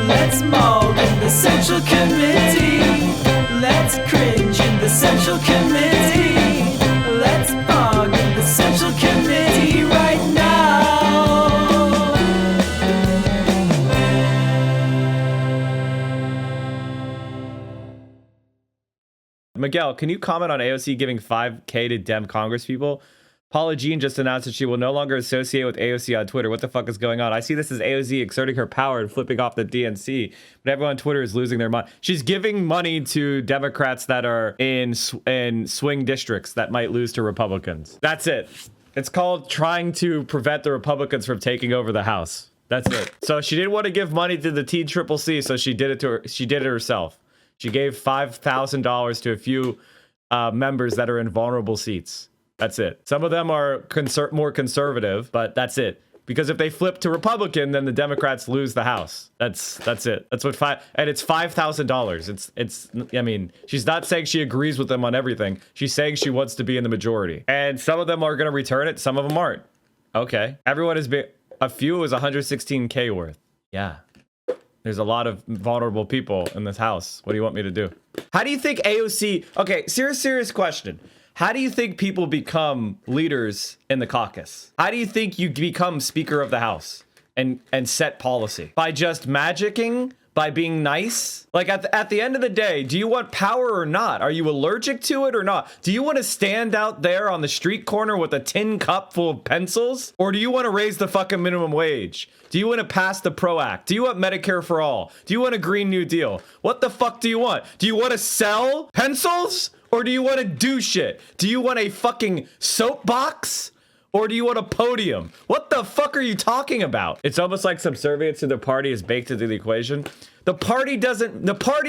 Let's maul in the Central Committee. Let's cringe in the Central Committee. Let's bog in the Central Committee right now. Miguel, can you comment on AOC giving $5K to Dem Congress people? Paula Jean just announced that she will no longer associate with AOC on Twitter. What the fuck is going on? I see this as AOC exerting her power and flipping off the DNC, but everyone on Twitter is losing their mind. She's giving money to Democrats that are in swing districts that might lose to Republicans. That's it. It's called trying to prevent the Republicans from taking over the House. That's it. So she didn't want to give money to the TCCC, so she did it to her. She did it herself. She gave $5,000 to a few members that are in vulnerable seats. That's it. Some of them are more conservative, but that's it. Because if they flip to Republican, then the Democrats lose the House. That's it. That's what and it's $5,000. It's. I mean, she's not saying she agrees with them on everything. She's saying she wants to be in the majority. And some of them are going to return it. Some of them aren't. Okay. Everyone is a few is 116K worth. Yeah. There's a lot of vulnerable people in this House. What do you want me to do? How do you think AOC? Okay, serious question. How do you think people become leaders in the caucus? How do you think you become Speaker of the House and set policy? By just magicking? By being nice? Like at the end of the day, do you want power or not? Are you allergic to it or not? Do you want to stand out there on the street corner with a tin cup full of pencils? Or do you want to raise the fucking minimum wage? Do you want to pass the PRO Act? Do you want Medicare for all? Do you want a Green New Deal? What the fuck do you want? Do you want to sell pencils? Or do you want to do shit? Do you want a fucking soapbox? Or do you want a podium? What the fuck are you talking about? It's almost like subservience to the party is baked into the equation. The party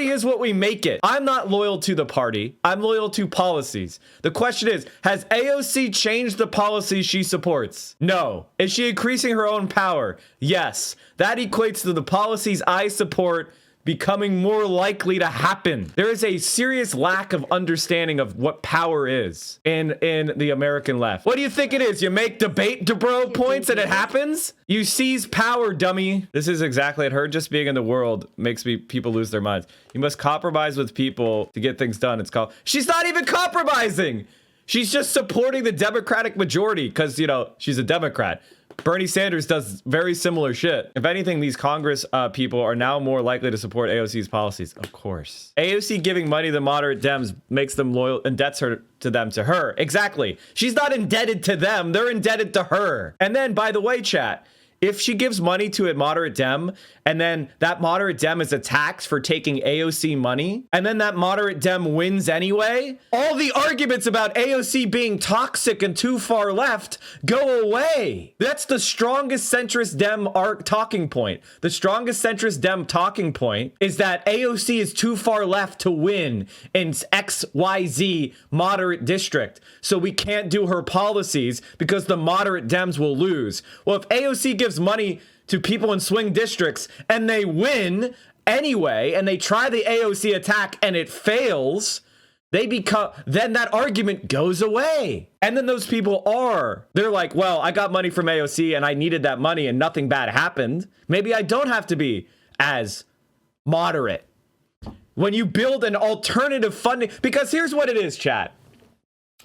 is what we make it. I'm not loyal to the party. I'm loyal to policies. The question is, has AOC changed the policies she supports? No. Is she increasing her own power? Yes. That equates to the policies I support becoming more likely to happen. There is a serious lack of understanding of what power is in the American left. What do you think it is? You make debate bro points and it happens? You seize power, dummy. This is exactly it. Her just being in the world makes people lose their minds. You must compromise with people to get things done. It's called, she's not even compromising. She's just supporting the Democratic majority because, she's a Democrat. Bernie Sanders does very similar shit. If anything, these Congress people are now more likely to support AOC's policies. Of course. AOC giving money to moderate Dems makes them loyal, indebts her to her. Exactly. She's not indebted to them. They're indebted to her. And then, by the way, chat, if she gives money to a moderate Dem, and then that moderate Dem is attacked for taking AOC money, and then that moderate Dem wins anyway, all the arguments about AOC being toxic and too far left go away. That's the strongest centrist Dem talking point. The strongest centrist Dem talking point is that AOC is too far left to win in XYZ moderate district. So we can't do her policies because the moderate Dems will lose. Well, if AOC gives money to people in swing districts and they win anyway, and they try the AOC attack and it fails, then that argument goes away. And then those people they're like, well, I got money from AOC and I needed that money and nothing bad happened. Maybe I don't have to be as moderate. When you build an alternative funding, because here's what it is, chat.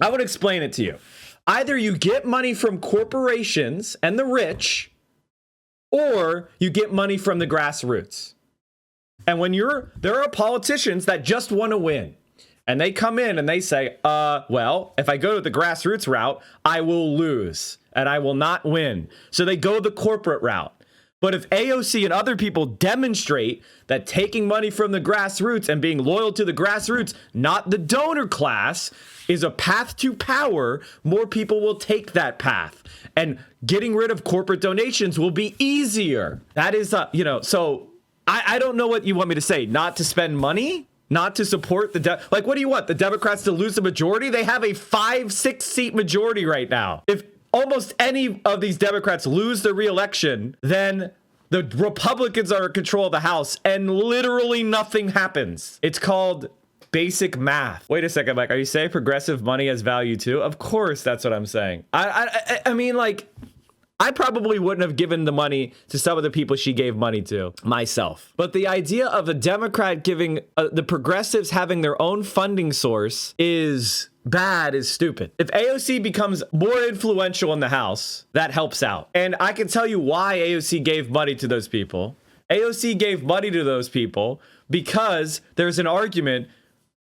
I would explain it to you. Either you get money from corporations and the rich, or you get money from the grassroots. And when there are politicians that just want to win, and they come in and they say, well, if I go to the grassroots route, I will lose and I will not win. So they go the corporate route. But if AOC and other people demonstrate that taking money from the grassroots and being loyal to the grassroots, not the donor class, is a path to power, more people will take that path. And getting rid of corporate donations will be easier. That is, so I don't know what you want me to say. Not to spend money? Not to support what do you want? The Democrats to lose the majority? They have a 5-6 seat majority right now. If almost any of these Democrats lose the re-election, then the Republicans are in control of the House and literally nothing happens. It's called basic math. Wait a second, Mike. Are you saying progressive money has value too? Of course, that's what I'm saying. I mean, like, I probably wouldn't have given the money to some of the people she gave money to myself. But the idea of a Democrat giving the progressives having their own funding source is bad, is stupid. If AOC becomes more influential in the House, that helps out. And I can tell you why AOC gave money to those people. AOC gave money to those people because there's an argument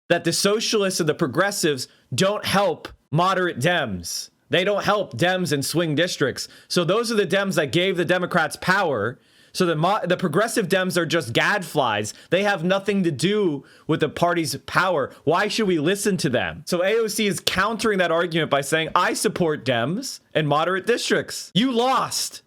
that the socialists and the progressives don't help moderate Dems. They don't help Dems in swing districts. So those are the Dems that gave the Democrats power. So the progressive Dems are just gadflies. They have nothing to do with the party's power. Why should we listen to them? So AOC is countering that argument by saying, I support Dems in moderate districts. You lost.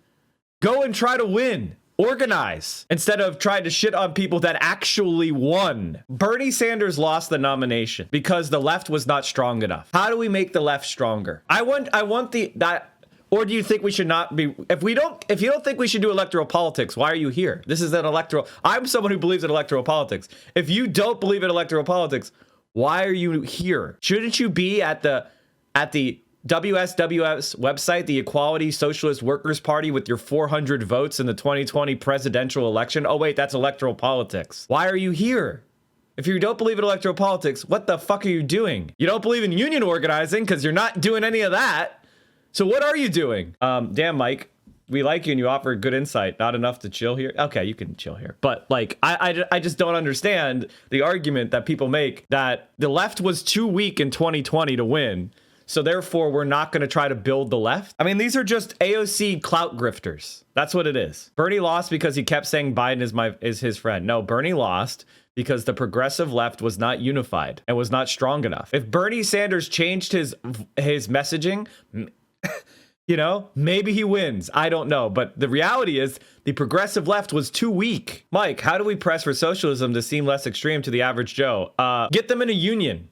Go and try to win. Organize instead of trying to shit on people that actually won. Bernie Sanders lost the nomination because the left was not strong enough. How do we make the left stronger? Or do you think we should not be, if you don't think we should do electoral politics, why are you here? This is an electoral, I'm someone who believes in electoral politics. If you don't believe in electoral politics, why are you here? Shouldn't you be at the WSWS website, the Equality Socialist Workers Party, with your 400 votes in the 2020 presidential election? Oh, wait, that's electoral politics. Why are you here? If you don't believe in electoral politics, what the fuck are you doing? You don't believe in union organizing because you're not doing any of that. So what are you doing? Damn, Mike, we like you and you offer good insight. Not enough to chill here. Okay, you can chill here. But like, I just don't understand the argument that people make that the left was too weak in 2020 to win. So therefore, we're not going to try to build the left. I mean, these are just AOC clout grifters. That's what it is. Bernie lost because he kept saying Biden is his friend. No, Bernie lost because the progressive left was not unified and was not strong enough. If Bernie Sanders changed his messaging, you know, maybe he wins. I don't know. But the reality is the progressive left was too weak. Mike, how do we press for socialism to seem less extreme to the average Joe? Get them in a union.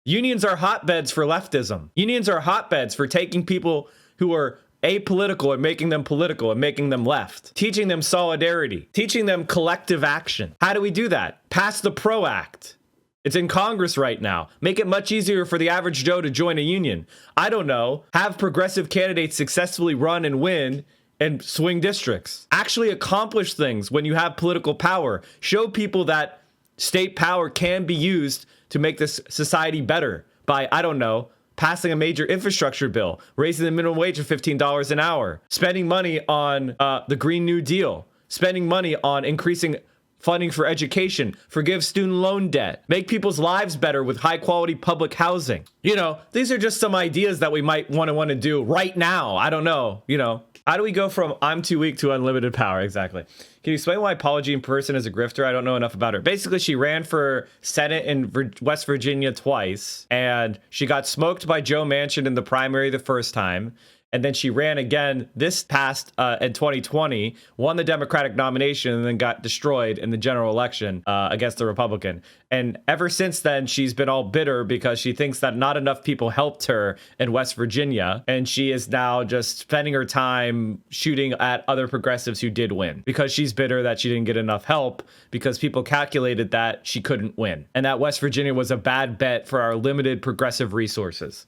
Unions are hotbeds for leftism. Unions are hotbeds for taking people who are apolitical and making them political and making them left. Teaching them solidarity. Teaching them collective action. How do we do that? Pass the PRO Act. It's in Congress right now. Make it much easier for the average Joe to join a union. I don't know. Have progressive candidates successfully run and win in swing districts. Actually accomplish things when you have political power. Show people that state power can be used to make this society better by, I don't know, passing a major infrastructure bill, raising the minimum wage to $15 an hour, spending money on the Green New Deal, spending money on increasing funding for education, forgive student loan debt, make people's lives better with high quality public housing. You know, these are just some ideas that we might want to do right now. I don't know, you know. How do we go from I'm too weak to unlimited power? Exactly. Can you explain why Paula Jean Person is a grifter? I don't know enough about her. Basically, she ran for Senate in West Virginia twice, and she got smoked by Joe Manchin in the primary the first time. And then she ran again this past in 2020, won the Democratic nomination, and then got destroyed in the general election against the Republican. And ever since then, she's been all bitter because she thinks that not enough people helped her in West Virginia. And she is now just spending her time shooting at other progressives who did win because she's bitter that she didn't get enough help because people calculated that she couldn't win and that West Virginia was a bad bet for our limited progressive resources.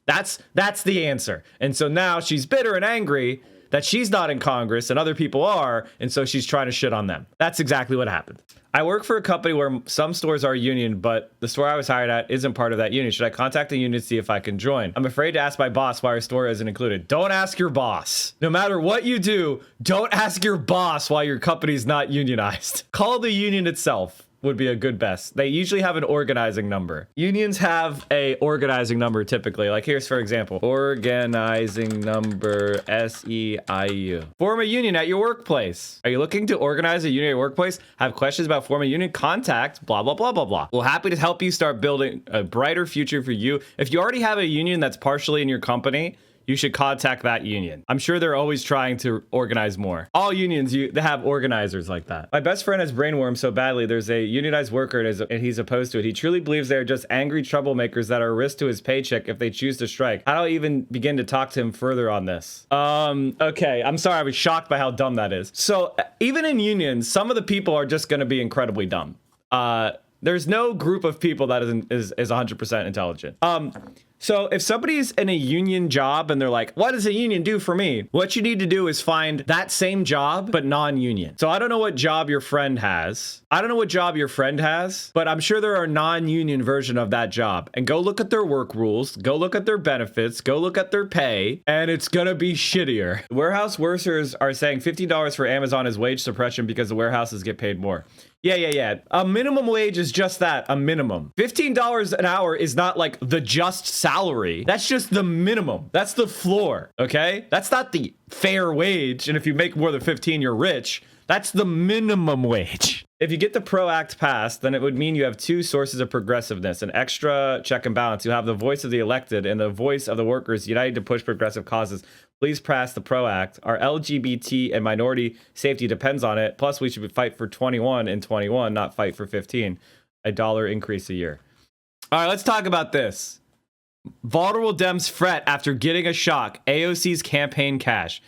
That's the answer. And so now she's bitter and angry that she's not in Congress and other people are, and so she's trying to shit on them. That's exactly what happened. I work for a company where some stores are union, but the store I was hired at isn't part of that union. Should I contact the union to see if I can join? I'm afraid to ask my boss why our store isn't included. Don't ask your boss. No matter what you do, don't ask your boss why your company's not unionized. Call the union itself. Would be a good best. They usually have an organizing number. Unions have a organizing number typically. Like here's, for example, organizing number SEIU. Form a union at your workplace. Are you looking to organize a union at your workplace? Have questions about forming a union? Contact blah, blah, blah, blah, blah. We're happy to help you start building a brighter future for you. If you already have a union that's partially in your company, you should contact that union. I'm sure they're always trying to organize more. All unions, they have organizers like that. My best friend has brainworm so badly, there's a unionized worker and he's opposed to it. He truly believes they're just angry troublemakers that are a risk to his paycheck if they choose to strike. How do I even begin to talk to him further on this? Okay, I'm sorry, I was shocked by how dumb that is. So even in unions, some of the people are just gonna be incredibly dumb. There's no group of people that is 100% intelligent. So if somebody's in a union job and they're like, what does a union do for me? What you need to do is find that same job, but non-union. So I don't know what job your friend has. But I'm sure there are non-union version of that job. And go look at their work rules, go look at their benefits, go look at their pay, and it's gonna be shittier. Warehouse workers are saying $15 for Amazon is wage suppression because the warehouses get paid more. Yeah. A minimum wage is just that, a minimum. $15 an hour is not like the just salary. That's just the minimum. That's the floor, okay? That's not the fair wage. And if you make more than 15, you're rich. That's the minimum wage. If you get the PRO Act passed, then it would mean you have two sources of progressiveness, an extra check and balance. You have the voice of the elected and the voice of the workers united to push progressive causes. Please pass the PRO Act. Our LGBT and minority safety depends on it. Plus, we should fight for 21 in 21, not fight for 15. $1 increase a year. All right, let's talk about this. Vulnerable Dems fret after getting a shock. AOC's campaign cash.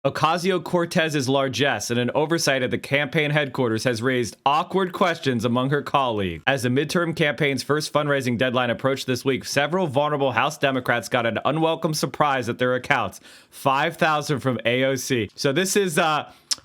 Ocasio-Cortez's largesse and an oversight at the campaign headquarters has raised awkward questions among her colleagues. As the midterm campaign's first fundraising deadline approached this week, several vulnerable House Democrats got an unwelcome surprise at their accounts. $5,000 from AOC. So this is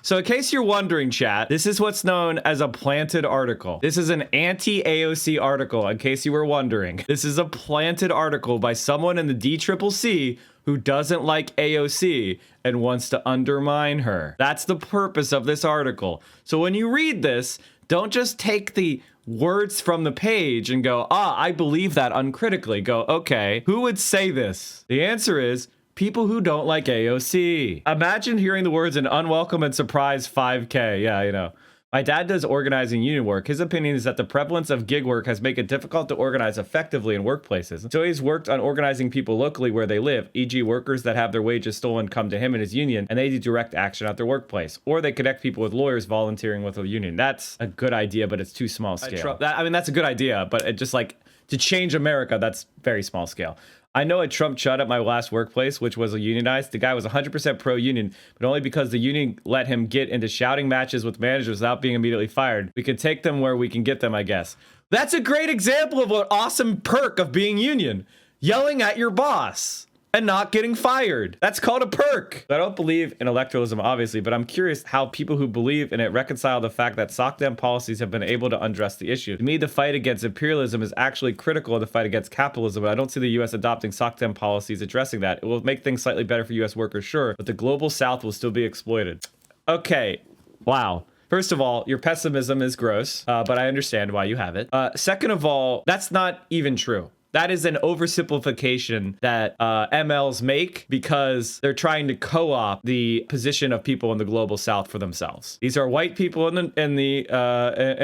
so in case you're wondering, chat, this is what's known as a planted article. This is an anti-AOC article, in case you were wondering. This is a planted article by someone in the DCCC who doesn't like AOC and wants to undermine her. That's the purpose of this article. So when you read this, don't just take the words from the page and go, I believe that uncritically. Go, okay, who would say this? The answer is people who don't like AOC. Imagine hearing the words an unwelcome and surprise 5K. Yeah, you know. My dad does organizing union work. His opinion is that the prevalence of gig work has made it difficult to organize effectively in workplaces. So he's worked on organizing people locally where they live, e.g. workers that have their wages stolen come to him and his union, and they do direct action at their workplace. Or they connect people with lawyers volunteering with a union. That's a good idea, but it's too small scale. I mean, that's a good idea, but it just like, to change America, that's very small scale. I know a Trump chud at my last workplace, which was a unionized. The guy was 100% pro-union, but only because the union let him get into shouting matches with managers without being immediately fired. We can take them where we can get them, I guess. That's a great example of an awesome perk of being union. Yelling at your boss and not getting fired. That's called a perk. I don't believe in electoralism, obviously, but I'm curious how people who believe in it reconcile the fact that SOCDEM policies have been able to undress the issue. To me, the fight against imperialism is actually critical of the fight against capitalism, but I don't see the US adopting SOCDEM policies addressing that. It will make things slightly better for US workers, sure, but the global South will still be exploited. Okay, wow. First of all, your pessimism is gross, but I understand why you have it. Second of all, that's not even true. That is an oversimplification that MLs make because they're trying to co-opt the position of people in the global South for themselves. These are white people in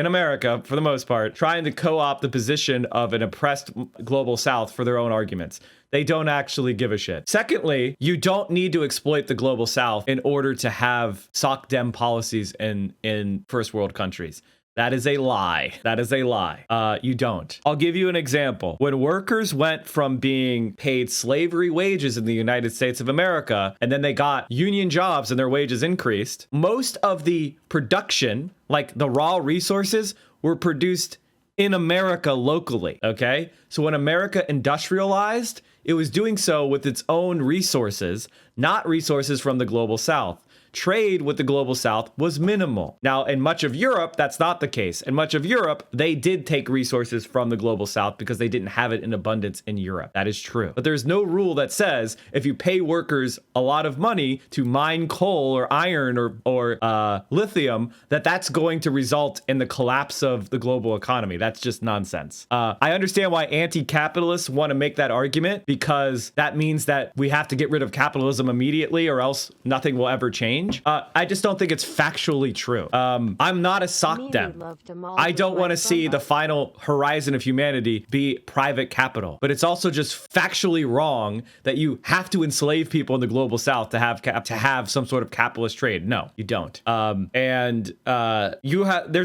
America, for the most part, trying to co-opt the position of an oppressed global South for their own arguments. They don't actually give a shit. Secondly, you don't need to exploit the global South in order to have SOCDEM policies in first world countries. That is a lie. That is a lie. You don't. I'll give you an example. When workers went from being paid slavery wages in the United States of America, and then they got union jobs and their wages increased, most of the production, like the raw resources, were produced in America locally, okay? So when America industrialized, it was doing so with its own resources, not resources from the global South. Trade with the global South was minimal. Now, in much of Europe, that's not the case. In much of Europe, they did take resources from the global South because they didn't have it in abundance in Europe. That is true. But there's no rule that says if you pay workers a lot of money to mine coal or iron or lithium, that's going to result in the collapse of the global economy. That's just nonsense. I understand why anti-capitalists want to make that argument because that means that we have to get rid of capitalism immediately or else nothing will ever change. I just don't think it's factually true. I'm not a SOCDEM. I don't want to see the final horizon of humanity be private capital. But it's also just factually wrong that you have to enslave people in the global South to have some sort of capitalist trade. No, you don't. There's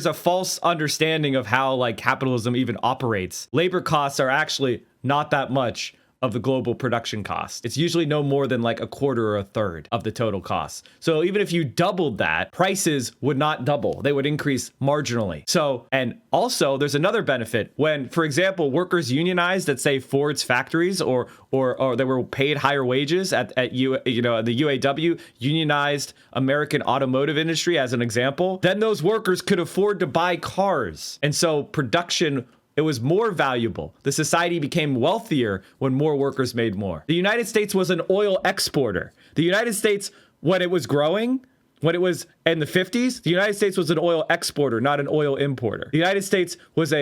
a false understanding of how like capitalism even operates. Labor costs are actually not that much of the global production cost. It's usually no more than like a quarter or a third of the total cost. So even if you doubled that, prices would not double. They would increase marginally. So, and also there's another benefit when, for example, workers unionized at say Ford's factories or they were paid higher wages at the UAW, unionized American automotive industry as an example, then those workers could afford to buy cars. And so production, it was more valuable. The society became wealthier when more workers made more. The United States was an oil exporter. The United States, when it was growing, when it was in the 50s, the United States was an oil exporter, not an oil importer. The United States was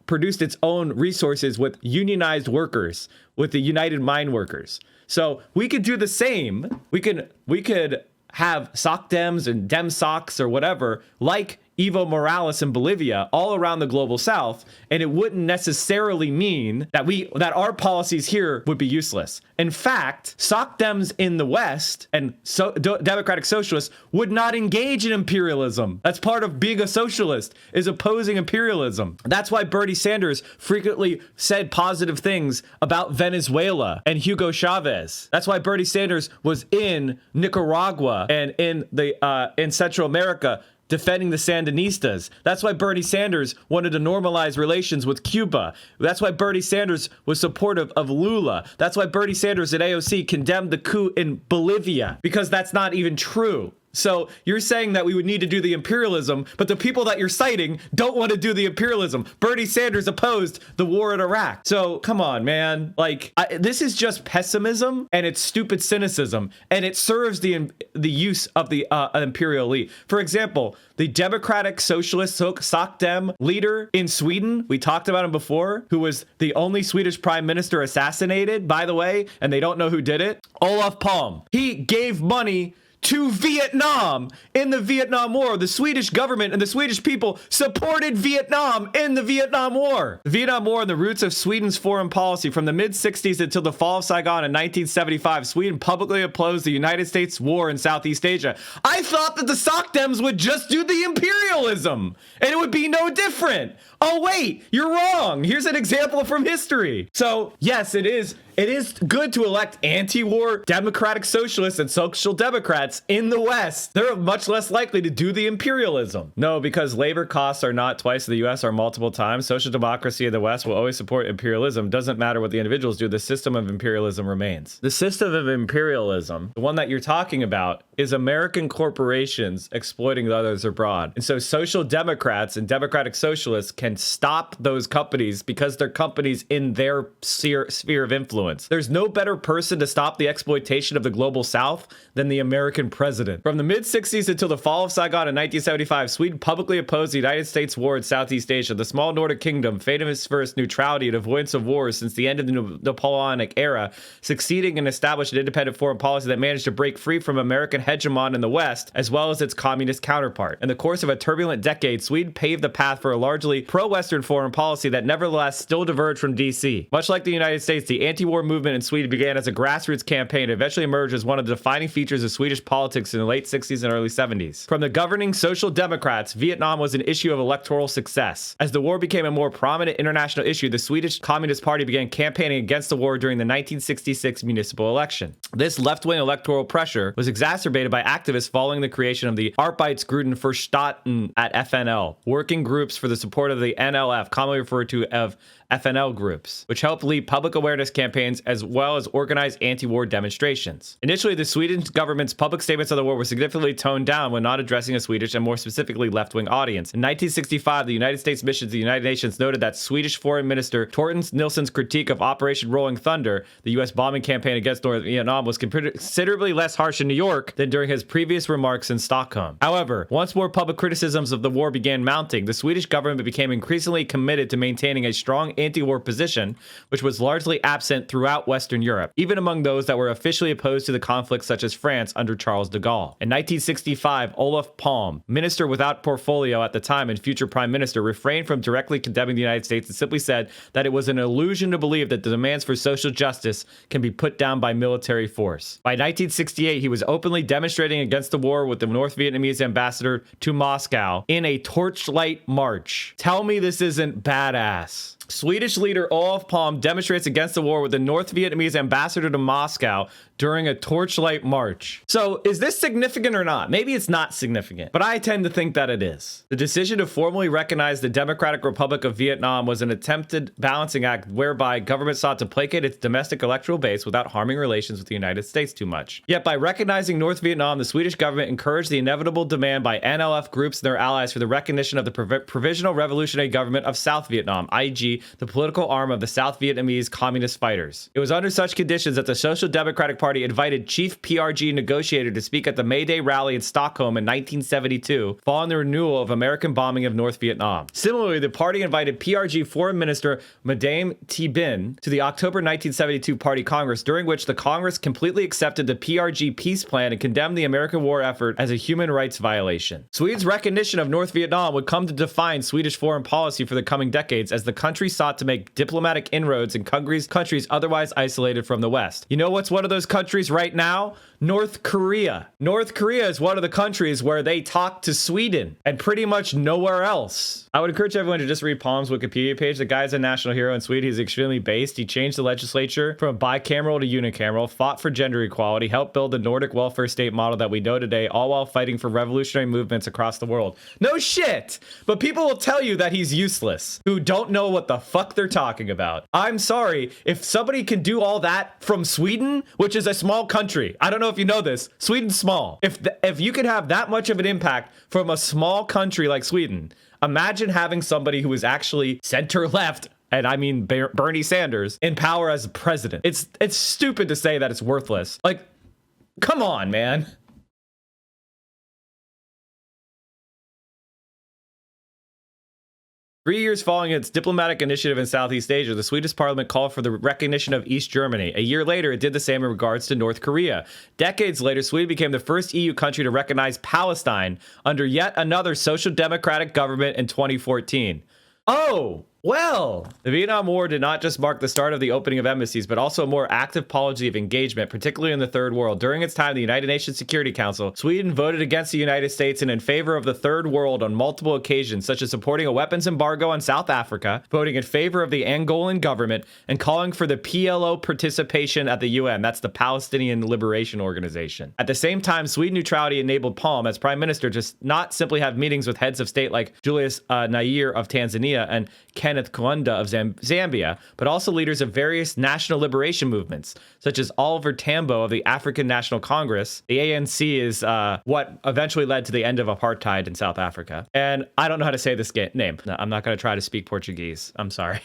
produced its own resources with unionized workers, with the United Mine Workers. So we could do the same. We could have sock dems and dem socks or whatever, like Evo Morales in Bolivia, all around the global south, and it wouldn't necessarily mean that our policies here would be useless. In fact, sock dems in the West and democratic socialists would not engage in imperialism. That's part of being a socialist, is opposing imperialism. That's why Bernie Sanders frequently said positive things about Venezuela and Hugo Chavez. That's why Bernie Sanders was in Nicaragua and in Central America defending the Sandinistas. That's why Bernie Sanders wanted to normalize relations with Cuba. That's why Bernie Sanders was supportive of Lula. That's why Bernie Sanders at AOC condemned the coup in Bolivia, because that's not even true. So you're saying that we would need to do the imperialism, but the people that you're citing don't want to do the imperialism. Bernie Sanders opposed the war in Iraq. So come on, man. This is just pessimism, and it's stupid cynicism, and it serves the use of the imperial elite. For example, the democratic socialist sock dem leader in Sweden, we talked about him before, who was the only Swedish prime minister assassinated, by the way, and they don't know who did it. Olof Palme. He gave money to Vietnam in the Vietnam War. The Swedish government and the Swedish people supported Vietnam in the Vietnam War. The Vietnam War and the roots of Sweden's foreign policy. From the mid-60s until the fall of Saigon in 1975, Sweden publicly opposed the United States war in Southeast Asia. I thought that the sock dems would just do the imperialism and it would be no different. Oh, wait, you're wrong. Here's an example from history. So yes, it is good to elect anti-war democratic socialists and social democrats in the West. They're much less likely to do the imperialism. No, because labor costs are not twice the US, are multiple times. Social democracy in the West will always support imperialism. Doesn't matter what the individuals do. The system of imperialism remains. The system of imperialism, the one that you're talking about, is American corporations exploiting the others abroad. And so social democrats and democratic socialists can stop those companies because they're companies in their sphere of influence. There's no better person to stop the exploitation of the global south than the American president. From the mid-60s until the fall of Saigon in 1975, Sweden publicly opposed the United States war in Southeast Asia. The small Nordic kingdom, famous for its neutrality and avoidance of wars since the end of the Napoleonic era, succeeding and established an independent foreign policy that managed to break free from American hegemon in the West, as well as its communist counterpart. In the course of a turbulent decade, Sweden paved the path for a largely pro-Western foreign policy that nevertheless still diverged from DC. Much like the United States, the anti-war movement in Sweden began as a grassroots campaign and eventually emerged as one of the defining features of Swedish politics in the late 60s and early 70s. From the governing Social Democrats, Vietnam was an issue of electoral success. As the war became a more prominent international issue, the Swedish Communist Party began campaigning against the war during the 1966 municipal election. This left-wing electoral pressure was exacerbated by activists following the creation of the Arbeidsgruppen für Staaten at FNL, working groups for the support of the NLF, commonly referred to as FNL groups, which helped lead public awareness campaigns as well as organized anti-war demonstrations. Initially, the Swedish government's public statements of the war were significantly toned down when not addressing a Swedish and more specifically left-wing audience. In 1965, the United States mission to the United Nations noted that Swedish Foreign Minister Torsten Nilsson's critique of Operation Rolling Thunder, the U.S. bombing campaign against North Vietnam, was considerably less harsh in New York than during his previous remarks in Stockholm. However, once more public criticisms of the war began mounting, the Swedish government became increasingly committed to maintaining a strong anti-war position, which was largely absent throughout Western Europe, even among those that were officially opposed to the conflict, such as France under Charles de Gaulle. In 1965, Olof Palme, minister without portfolio at the time and future prime minister, refrained from directly condemning the United States and simply said that it was an illusion to believe that the demands for social justice can be put down by military force. By 1968, he was openly demonstrating against the war with the North Vietnamese ambassador to Moscow in a torchlight march. Tell me this isn't badass. Swedish leader Olof Palme demonstrates against the war with the North Vietnamese ambassador to Moscow during a torchlight march. So is this significant or not? Maybe it's not significant, but I tend to think that it is. The decision to formally recognize the Democratic Republic of Vietnam was an attempted balancing act whereby government sought to placate its domestic electoral base without harming relations with the United States too much. Yet by recognizing North Vietnam, the Swedish government encouraged the inevitable demand by NLF groups and their allies for the recognition of the Provisional Revolutionary Government of South Vietnam, i.e. the political arm of the South Vietnamese communist fighters. It was under such conditions that the Social Democratic Party invited chief PRG negotiator to speak at the May Day rally in Stockholm in 1972, following the renewal of American bombing of North Vietnam. Similarly, the party invited PRG Foreign Minister Madame Thi Binh to the October 1972 Party Congress, during which the Congress completely accepted the PRG peace plan and condemned the American war effort as a human rights violation. Sweden's recognition of North Vietnam would come to define Swedish foreign policy for the coming decades as the country sought to make diplomatic inroads in countries otherwise isolated from the West. You know what's one of those countries right now? North Korea. North Korea is one of the countries where they talk to Sweden and pretty much nowhere else. I would encourage everyone to just read Palm's Wikipedia page. The guy's a national hero in Sweden. He's extremely based. He changed the legislature from bicameral to unicameral, fought for gender equality, helped build the Nordic welfare state model that we know today, all while fighting for revolutionary movements across the world. No shit! But people will tell you that he's useless, who don't know what the fuck they're talking about. I'm sorry, if somebody can do all that from Sweden, which is a small country, I don't know if you know this, Sweden's small. If you could have that much of an impact from a small country like Sweden, imagine having somebody who is actually center left, and I mean Bernie Sanders, in power as president. It's stupid to say that it's worthless. Like, come on, man. 3 years following its diplomatic initiative in Southeast Asia, the Swedish parliament called for the recognition of East Germany. A year later, it did the same in regards to North Korea. Decades later, Sweden became the first EU country to recognize Palestine under yet another social democratic government in 2014. Oh, well, the Vietnam War did not just mark the start of the opening of embassies, but also a more active policy of engagement, particularly in the Third World. During its time in the United Nations Security Council, Sweden voted against the United States and in favor of the Third World on multiple occasions, such as supporting a weapons embargo on South Africa, voting in favor of the Angolan government, and calling for the PLO participation at the UN. That's the Palestinian Liberation Organization. At the same time, Sweden neutrality enabled Palme, as prime minister, to not simply have meetings with heads of state like Julius Nyerere of Tanzania and Kenneth Kaunda of Zambia, but also leaders of various national liberation movements, such as Oliver Tambo of the African National Congress. The ANC is what eventually led to the end of apartheid in South Africa. And I don't know how to say this name. No, I'm not going to try to speak Portuguese. I'm sorry.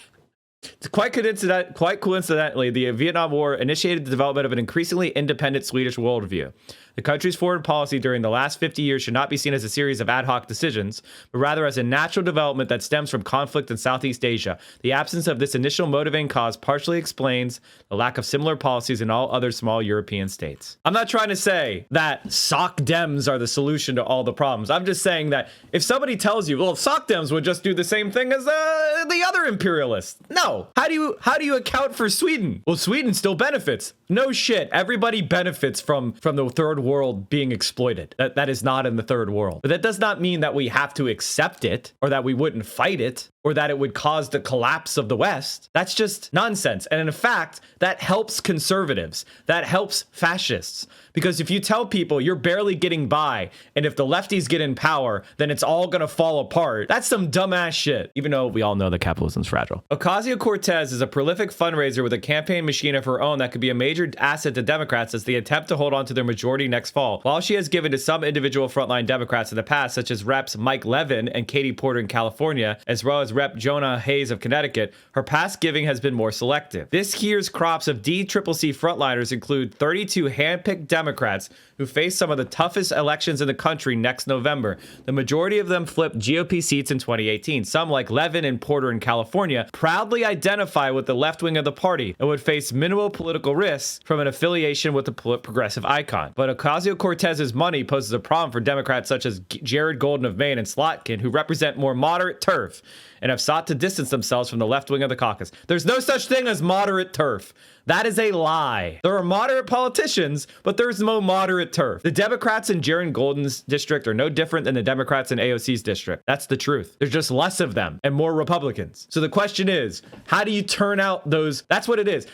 Quite coincidentally, the Vietnam War initiated the development of an increasingly independent Swedish worldview. The country's foreign policy during the last 50 years should not be seen as a series of ad hoc decisions, but rather as a natural development that stems from conflict in Southeast Asia. The absence of this initial motivating cause partially explains the lack of similar policies in all other small European states. I'm not trying to say that Soc Dems are the solution to all the problems. I'm just saying that if somebody tells you, well, Soc Dems would just do the same thing as the other imperialists. No. How do you account for Sweden? Well, Sweden still benefits. No shit. Everybody benefits from the third world being exploited. That is not in the third world. But that does not mean that we have to accept it, or that we wouldn't fight it, or that it would cause the collapse of the West. That's just nonsense. And in fact, that helps conservatives. That helps fascists. Because if you tell people you're barely getting by, and if the lefties get in power, then it's all gonna fall apart, that's some dumbass shit. Even though we all know that capitalism's fragile. Ocasio-Cortez is a prolific fundraiser with a campaign machine of her own that could be a major asset to Democrats as they attempt to hold on to their majority next fall. While she has given to some individual frontline Democrats in the past, such as Reps Mike Levin and Katie Porter in California, as well as Rep Jonah Hayes of Connecticut, her past giving has been more selective. This year's crops of DCCC frontliners include 32 handpicked Democrats who face some of the toughest elections in the country next November. The majority of them flipped GOP seats in 2018. Some, like Levin and Porter in California, proudly identify with the left wing of the party and would face minimal political risks from an affiliation with the progressive icon. But Ocasio-Cortez's money poses a problem for Democrats such as Jared Golden of Maine and Slotkin, who represent more moderate turf and have sought to distance themselves from the left wing of the caucus. There's no such thing as moderate turf. That is a lie. There are moderate politicians, but there's no moderate turf. The Democrats in Jared Golden's district are no different than the Democrats in AOC's district. That's the truth. There's just less of them and more Republicans. So the question is, how do you turn out those? That's what it is.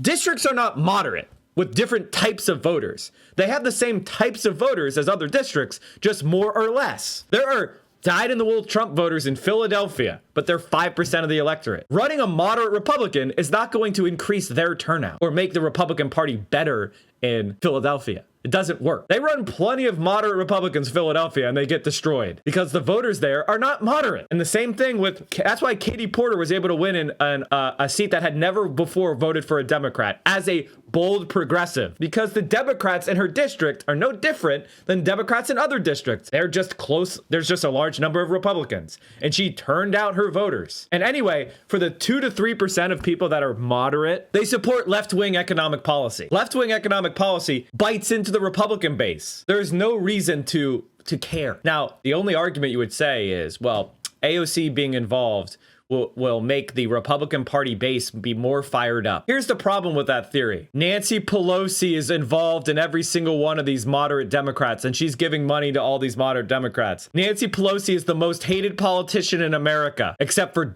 Districts are not moderate with different types of voters. They have the same types of voters as other districts, just more or less. There are dyed-in-the-wool Trump voters in Philadelphia, but they're 5% of the electorate. Running a moderate Republican is not going to increase their turnout or make the Republican Party better in Philadelphia. It doesn't work. They run plenty of moderate Republicans in Philadelphia and they get destroyed because the voters there are not moderate. And the same thing that's why Katie Porter was able to win in a seat that had never before voted for a Democrat as a bold progressive, because the Democrats in her district are no different than Democrats in other districts. They're just close. There's just a large number of Republicans, and she turned out her voters. And anyway, for the 2 to 3% of people that are moderate, they support left-wing economic policy. Left-wing economic policy bites into the Republican base. There's no reason to care. Now, the only argument you would say is, well, AOC being involved will make the Republican Party base be more fired up. Here's the problem with that theory. Nancy Pelosi is involved in every single one of these moderate Democrats, and she's giving money to all these moderate Democrats. Nancy Pelosi is the most hated politician in America, except for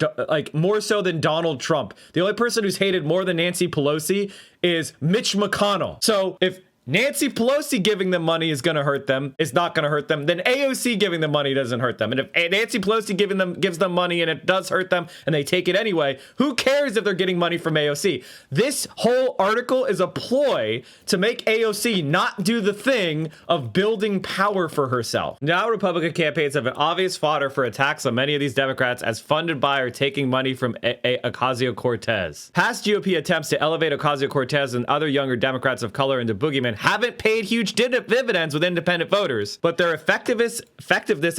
more so than Donald Trump. The only person who's hated more than Nancy Pelosi is Mitch McConnell. So if Nancy Pelosi giving them money is going to hurt them, it's not going to hurt them, then AOC giving them money doesn't hurt them. And if Nancy Pelosi gives them money and it does hurt them and they take it anyway, who cares if they're getting money from AOC? This whole article is a ploy to make AOC not do the thing of building power for herself. Now Republican campaigns have an obvious fodder for attacks on many of these Democrats as funded by or taking money from Ocasio-Cortez. Past GOP attempts to elevate Ocasio-Cortez and other younger Democrats of color into boogeymen haven't paid huge dividends with independent voters, but their effectiveness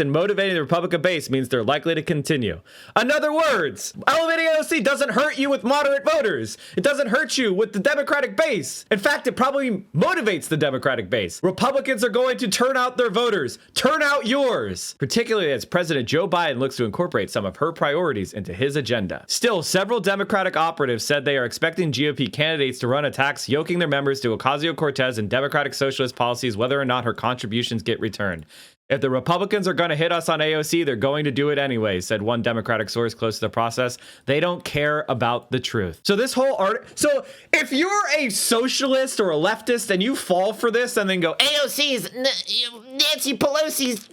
in motivating the Republican base means they're likely to continue. In other words, elevating AOC doesn't hurt you with moderate voters. It doesn't hurt you with the Democratic base. In fact, it probably motivates the Democratic base. Republicans are going to turn out their voters. Turn out yours. Particularly as President Joe Biden looks to incorporate some of her priorities into his agenda. Still, several Democratic operatives said they are expecting GOP candidates to run attacks yoking their members to Ocasio-Cortez and Democratic socialist policies, whether or not her contributions get returned. If the Republicans are going to hit us on AOC, they're going to do it anyway, said one Democratic source close to the process. They don't care about the truth. So this whole so if you're a socialist or a leftist and you fall for this and then go, AOC's Nancy Pelosi's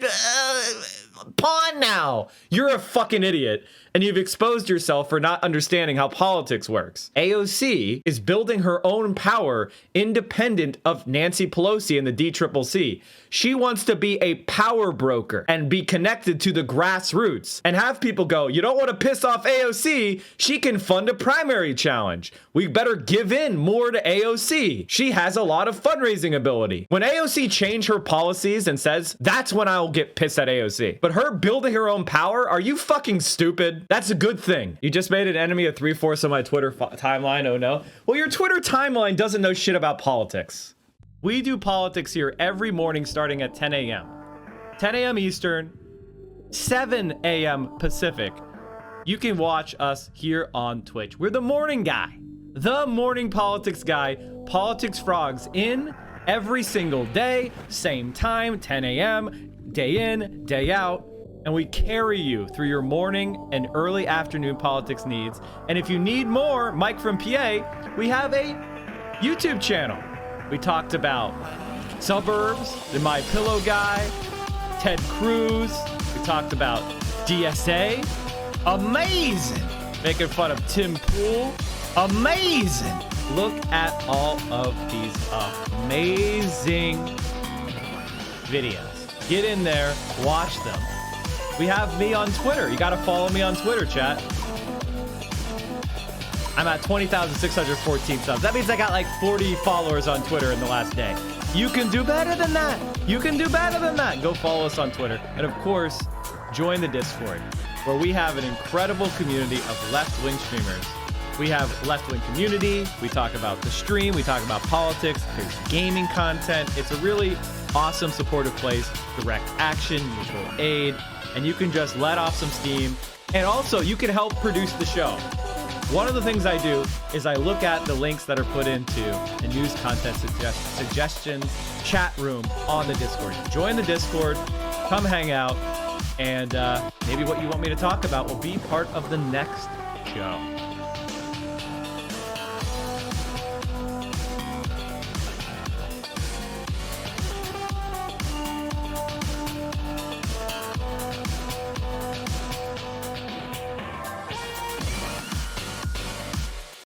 pawn now, you're a fucking idiot. And you've exposed yourself for not understanding how politics works. AOC is building her own power independent of Nancy Pelosi and the DCCC. She wants to be a power broker and be connected to the grassroots and have people go, you don't want to piss off AOC, she can fund a primary challenge. We better give in more to AOC. She has a lot of fundraising ability. When AOC changed her policies and says, that's when I'll get pissed at AOC. But her building her own power, are you fucking stupid? That's a good thing. You just made an enemy of 3/4 of my Twitter timeline. Oh no. Well, your Twitter timeline doesn't know shit about politics. We do politics here every morning starting at 10 a.m. 10 a.m. Eastern, 7 a.m. Pacific. You can watch us here on Twitch. We're the morning guy. The morning politics guy. Politics Frogs in every single day. Same time, 10 a.m. Day in, day out. And we carry you through your morning and early afternoon politics needs. And if you need more, Mike from PA, we have a YouTube channel. We talked about suburbs, the My Pillow guy, Ted Cruz. We talked about DSA. Amazing. Making fun of Tim Pool. Amazing. Look at all of these amazing videos. Get in there, watch them. We have me on Twitter. You got to follow me on Twitter, chat. I'm at 20,614 subs. That means I got like 40 followers on Twitter in the last day. You can do better than that. You can do better than that. Go follow us on Twitter. And of course, join the Discord, where we have an incredible community of left-wing streamers We have left-wing community. We talk about the stream. We talk about politics. There's gaming content. It's a really awesome, supportive place. Direct action, mutual aid, and you can just let off some steam. And also, you can help produce the show. One of the things I do is I look at the links that are put into and use content suggestions chat room on the Discord. Join the Discord, come hang out, and maybe what you want me to talk about will be part of the next show.